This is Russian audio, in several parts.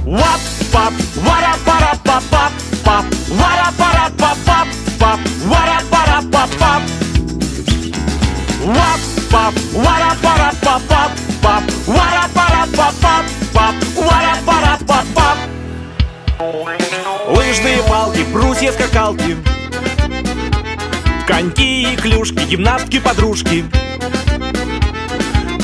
Wap pap, wara para pap pap pap, wara para pap pap pap, wara para pap pap. Wap pap, wara para pap pap pap, wara para pap pap пап, вара пара пап пап. Лыжные палки, брусья, скакалки, коньки и клюшки, гимнастки-подружки.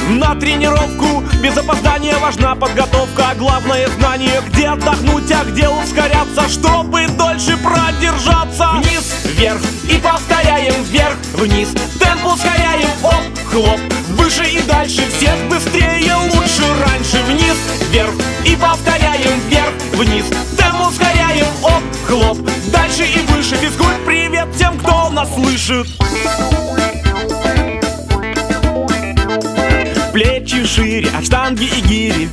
На тренировку без опоздания важна подготовка, а главное знание, где отдохнуть, а где ускоряться, чтобы дольше продержаться. Вниз, вверх и повторяем, вверх, вниз. Темп ускоряем, оп, хлоп. Выше и дальше, всех быстрее, лучше раньше. Вниз, вверх и повторяем, вверх, вниз. Темп ускоряем, оп, хлоп. Дальше и выше. Физкульт, привет тем, кто нас слышит. Плечи шире, от штанги и гири.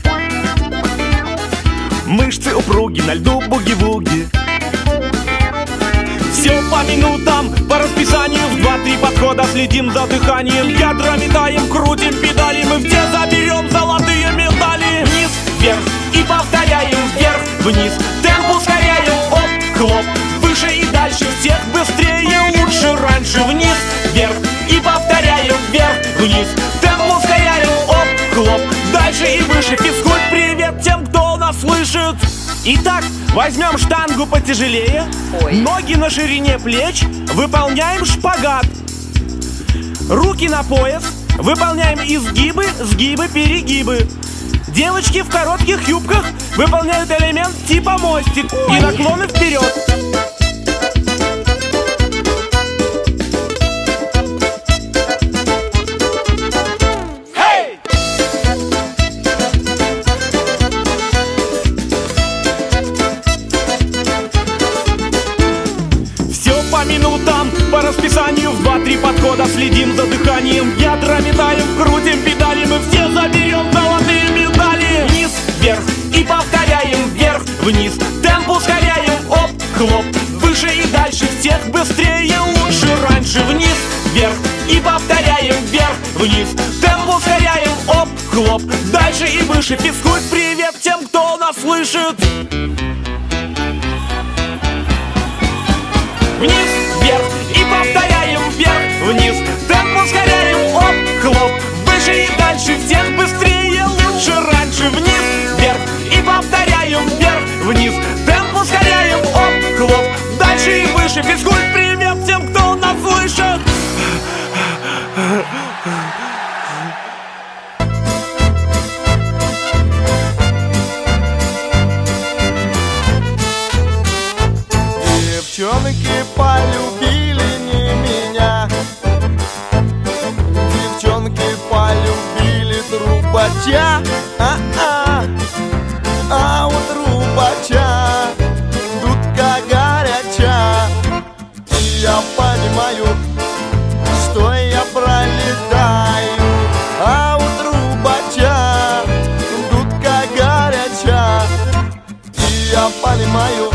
Мышцы упруги, на льду буги-вуги. Все по минутам, по расписанию. В 2-3 подхода следим за дыханием. Ядра метаем, крутим педали. Мы все заберем золотые медали. Вниз, вверх и повторяем, вверх, вниз. Темп ускоряем, оп, хлоп. Выше и дальше, всех быстрее, лучше раньше. Вниз, вверх и повторяем, вверх, вниз. Темп ускоряем, оп, хлоп. Дальше и выше. Физкульт, привет тем, кто нас слышит. Итак, возьмем штангу потяжелее. Ноги на ширине плеч. Выполняем шпагат. Руки на пояс. Выполняем изгибы, сгибы, перегибы. Девочки в коротких юбках выполняют элемент типа мостик. И наклоны вперед. По минутам, по расписанию. В 2-3 подхода следим за дыханием. Ядра метаем, крутим педали. Мы все заберем золотые медали. Вниз, вверх и повторяем, вверх, вниз. Темп ускоряем, оп, хлоп. Выше и дальше, всех быстрее, лучше раньше. Вниз, вверх и повторяем, вверх, вниз. Темп ускоряем, оп, хлоп. Дальше и выше. Физкульт, привет тем, кто нас слышит. Вниз, вверх и повторяем, вверх, вниз. Темп ускоряем, оп, хлоп. Выше и дальше, всех быстрее, лучше раньше. Вниз, вверх и повторяем, вверх, вниз. Темп ускоряем, оп, хлоп. Дальше и выше. Физкульт, привет тем, кто нас слышит. Девчонки полюбили не меня. Девчонки полюбили трубача. А у трубача дудка горяча. И я понимаю, что я пролетаю. А у трубача дудка горяча. И я понимаю,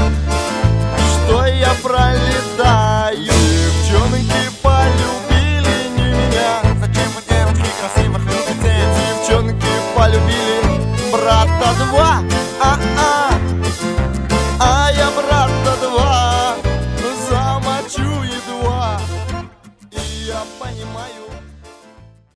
что я пролетаю. Девчонки полюбили не меня. Зачем вы, девушки, красивых любите? Девчонки полюбили брата два. А я брата два замочу едва. И я понимаю,